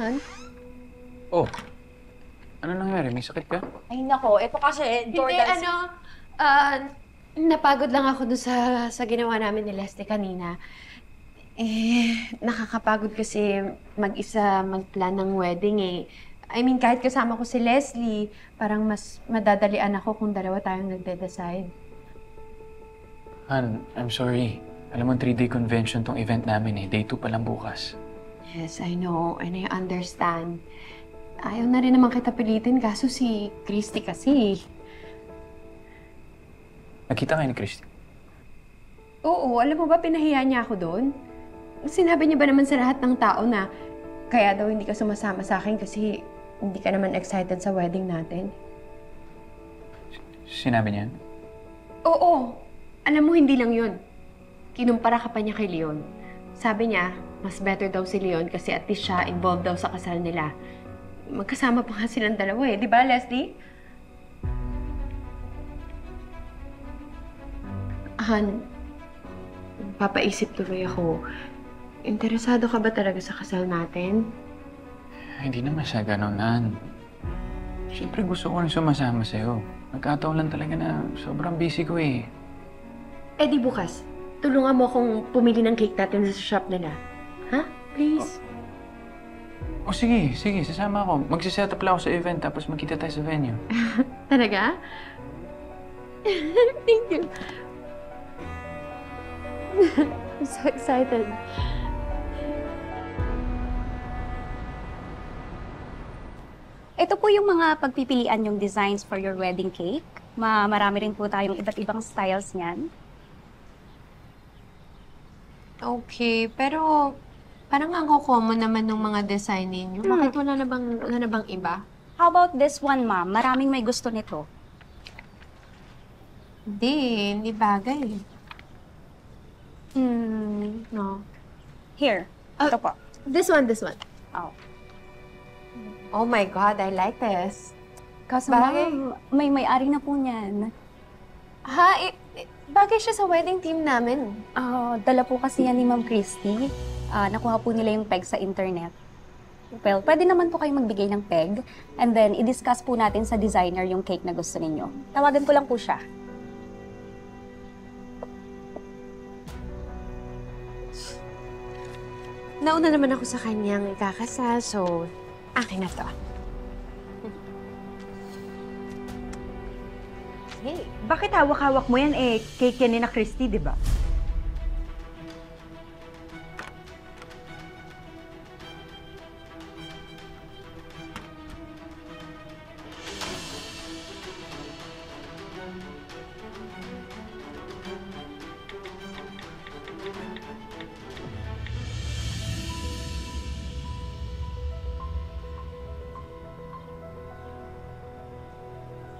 Han? Oh, ano nangyari? May sakit ka? Ay nako, ito kasi Jordan... Hindi, napagod lang ako dun sa ginawa namin ni Leslie kanina. Nakakapagod kasi mag-isa mag-plan ng wedding eh. I mean, kahit kasama ko si Leslie, parang mas madadalian ako kung dalawa tayong nagde-decide. Han, I'm sorry. Alam mo, 3-day convention tong event namin eh. Day 2 pa lang bukas. Yes, I know, and I understand. Ayaw na rin naman kita pilitin, kaso si Christy kasi. Nakita kayo ni Christy? Oo, alam mo ba, pinahiya niya ako doon? Sinabi niya ba naman sa lahat ng tao na kaya daw hindi ka sumasama sa akin kasi hindi ka naman excited sa wedding natin? Sinabi niya? Oo. Alam mo, hindi lang yun. Kinumpara ka pa niya kay Leon. Sabi niya, mas better daw si Leon kasi at least siya involved daw sa kasal nila. Magkasama pa nga silang dalawa eh. Di ba, Leslie? Han, papaisip tuloy ako. Interesado ka ba talaga sa kasal natin? Hindi naman siya ganun, Han. Siyempre gusto ko rin sumasama sa'yo. Nagkataon lang talaga na sobrang busy ko eh. Eh di bukas, tulungan mo akong pumili ng cake natin sa shop nila. Ha? Please? Oh, sige, sasama ako. Magsiset up lang ako sa event tapos magkita tayo sa venue. Talaga? Thank you. I'm so excited. Ito po yung mga pagpipilian yung designs for your wedding cake. Marami rin po tayong iba't ibang styles niyan. Okay, pero parang ang common naman ng mga design ninyo. Bakit wala na bang iba? How about this one, ma'am? Maraming may gusto nito. Hindi bagay. No. Here. Ito po. This one. Oh. Oh my God, I like this. Kaso ma'am, may-ari na po niyan. Bagay siya sa wedding team namin. Dala po kasi yan ni Ma'am Christy. Nakuha po nila yung peg sa internet. Well, pwede naman po kayong magbigay ng peg and then i-discuss po natin sa designer yung cake na gusto ninyo. Tawagan ko lang po siya. Nauna naman ako sa kanyang ikakasal, so akin na to. Hey, bakit hawak-hawak mo yan eh? Cake yan ni na Christy, di ba?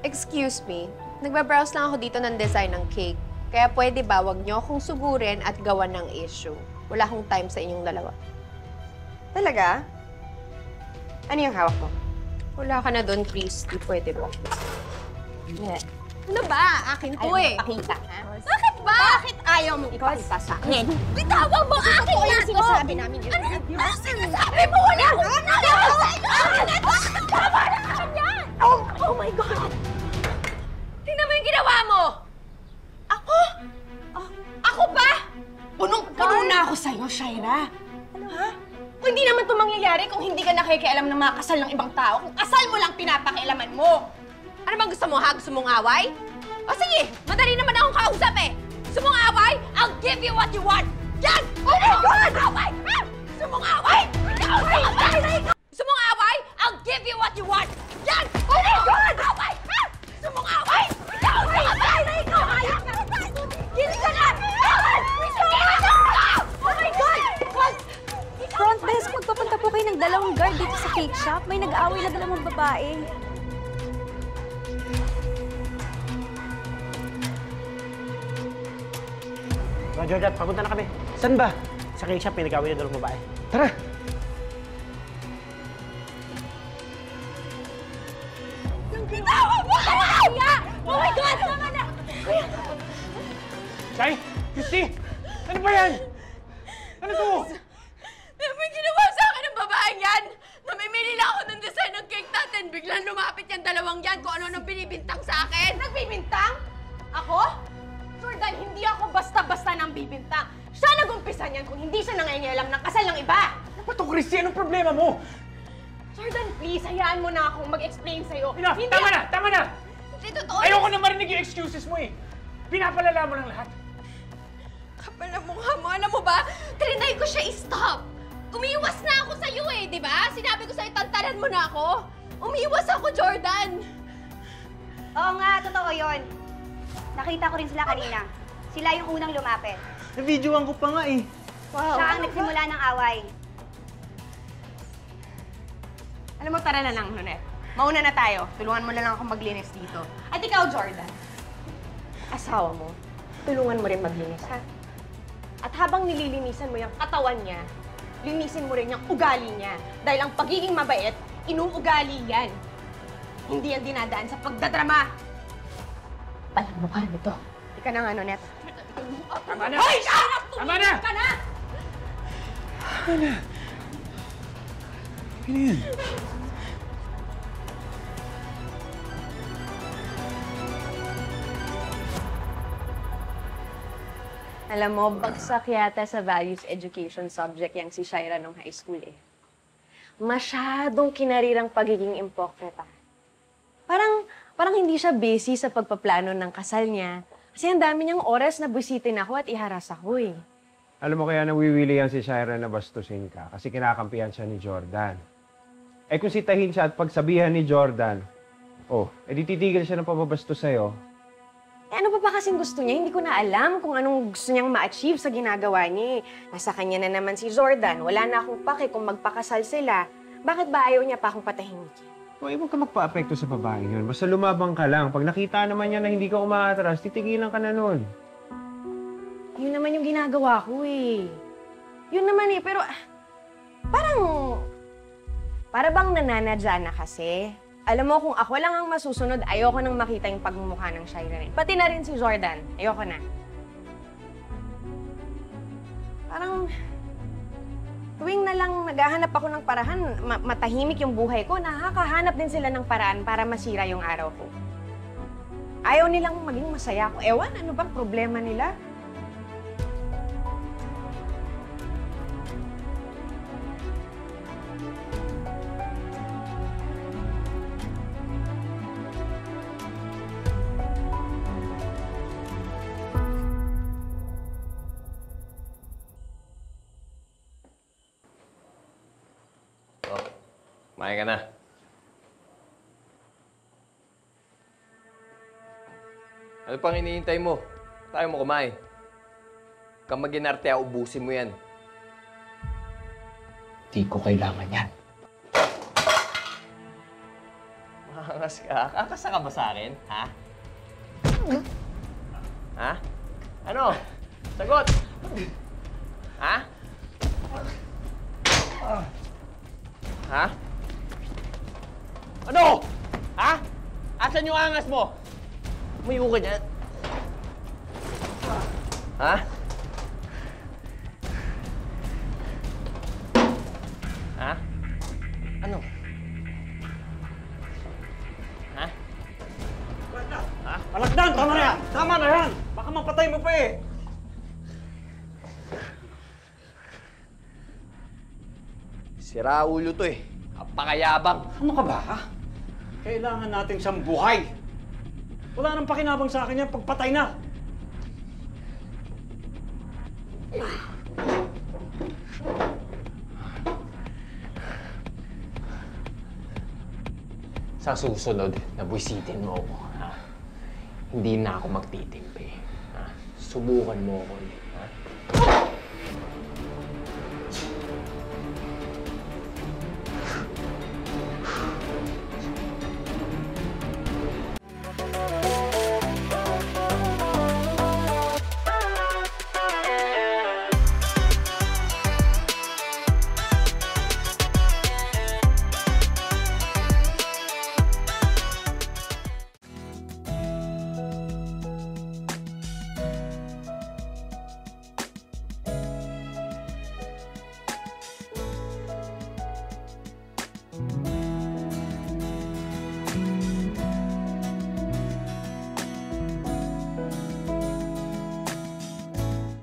Excuse me, nagbabrowse lang ako dito ng design ng cake. Kaya pwede ba wag niyo akong sugurin at gawan ng issue? Wala akong time sa inyong dalawa. Talaga? Ano yung hawak mo? Wala ka na doon, Christy. Pwede ba? Yeah. Ano ba? Akin to eh. Pakita, ha? Bakit ba? Bakit ayaw mong ipakita sa akin? Bitawan mo akin Totoo na yung to! sinasabi namin yun. Ano sinasabi mo? Wala akong ginagawa sa inyo! Tama na yan! Oh my God! Tingnan mo yung ginawa mo! Ako? Ako ba? Punong-puno na ako sa'yo, Shaira. Ano, ha? Kung hindi naman ito mangyayari kung hindi ka nakikialam ng mga kasal ng ibang tao, kung kasal mo lang pinapakialaman mo. Ano bang gusto mo, ha? Gusto mong away? O sige, madali naman akong kausap eh! Gusto mong away? I'll give you what you want! Yan! Oh my God! Away! Ha? Gusto mong away? Ikaw! Gusto mong away? I'll give you what you want! Yan! Oh my God! Away! Ha? Gusto mong away? Ikaw! Ikaw! Ayaw ka! Gili ka na! Away! Gusto mo! Oh my God! Front desk, magpapunta po kayo ng dalawang guard dito sa cake shop. May nag-aaway na dalawang babae. Jordan, papunta na kami. Saan ba? Sa cake shop, may nag-away na dalawang babae. Tara! Bitawan mo! Kaya! Oh my God! Tama na! Chay! Christy! Ano ba yan? Ano to? May ginawa sa akin ng babaeng yan! yan kung hindi siya nangingialam ng kasal ng iba? Ano ba to, Christy? Anong problema mo? Jordan, please, hayaan mo na akong mag-explain sa'yo. Enough! Tama na! Tama na! Hindi totoo. Ayoko na marinig yung excuses mo eh. Pinapalala mo lang lahat. Kapal na mukha mo. Alam mo ba? Trinay ko siya i-stop. Umiiwas na ako sa'yo eh, di ba? Sinabi ko sa'yo, tantanan mo na ako. Umiiwas ako, Jordan. Oo nga, totoo yon. Nakita ko rin sila kanina. Sila yung unang lumapit. Na-videoan ko pa nga eh. Siya ang nagsimula ng away. Alam mo, tara na lang, Lunette. Mauna na tayo. Tulungan mo na lang ako maglinis dito. At ikaw, Jordan, asawa mo, tulungan mo rin maglinis, ha? At habang nililinisan mo yung katawan niya, linisin mo rin yung ugali niya. Dahil ang pagiging mabait, inuugali yan. Hindi yan dinadaan sa pagdadrama. Palang mukha nito. Ika na nga, Lunette. Tama na! Hoy! Tama na! Ka na! Ano na? Ano yan? Alam mo, bagsak yata sa values education subject yang si Shaira nung high school eh. Masyadong kinarirang pagiging impokrita. Parang hindi siya busy sa pagpaplano ng kasal niya. Kasi ang dami niyang oras na busitin ako at iharas ako eh. Alam mo kaya nawiwili yan si Shaira na bastusin ka kasi kinakampihan siya ni Jordan. Eh kung sitahin siya at pagsabihan ni Jordan, edi titigil siya ng pababastos sa'yo. Eh ano pa ba kasing gusto niya? Hindi ko na alam kung anong gusto niyang ma-achieve sa ginagawa niya eh. Nasa kanya na naman si Jordan. Wala na akong pake kung magpakasal sila. Bakit ba ayaw niya pa akong patahimikin? Huwag ka magpa-apekto sa babaeng yun. Basta lumabang ka lang. Pag nakita naman niya na hindi ka umaatras, titigilan ka na nun. Yun naman yung ginagawa ko eh. Yun naman eh, pero para bang nananadya na kasi. Alam mo, kung ako lang ang masusunod, ayoko nang makita yung pagmumukha ng Shaira rin. Pati na rin si Jordan. Ayoko na. Parang tuwing na lang naghahanap ako ng parahan, matahimik yung buhay ko, nakakahanap din sila ng paraan para masira yung araw ko. Ayaw nilang maging masaya ako. Ewan, ano bang problema nila? Kumain ka na. Ano pang iniintay mo? Tayo mo kumain. Kang mag-inarte, ubusin mo yan. Di ko kailangan yan. Makangas ka. Kakasa ka ba sa akin? Ha? Ha? Ano? Sagot! Ha? Ha? Ano? Ha? Asan yung angas mo? Umayo ka dyan. Ha? Ha? Ano? Ha? Ha? Palakdan! Tama na yan! Tama na yan! Baka mapatay mo pa eh! Sira ulo to eh. Apakayabang. Ano ka ba? Kailangan natin siyang buhay! Wala nang pakinabang sa akin yan pagpatay na! Sa susunod, nabwisitin mo ako, ha? Hindi na ako magtitimpi, ha? Subukan mo ako ulit.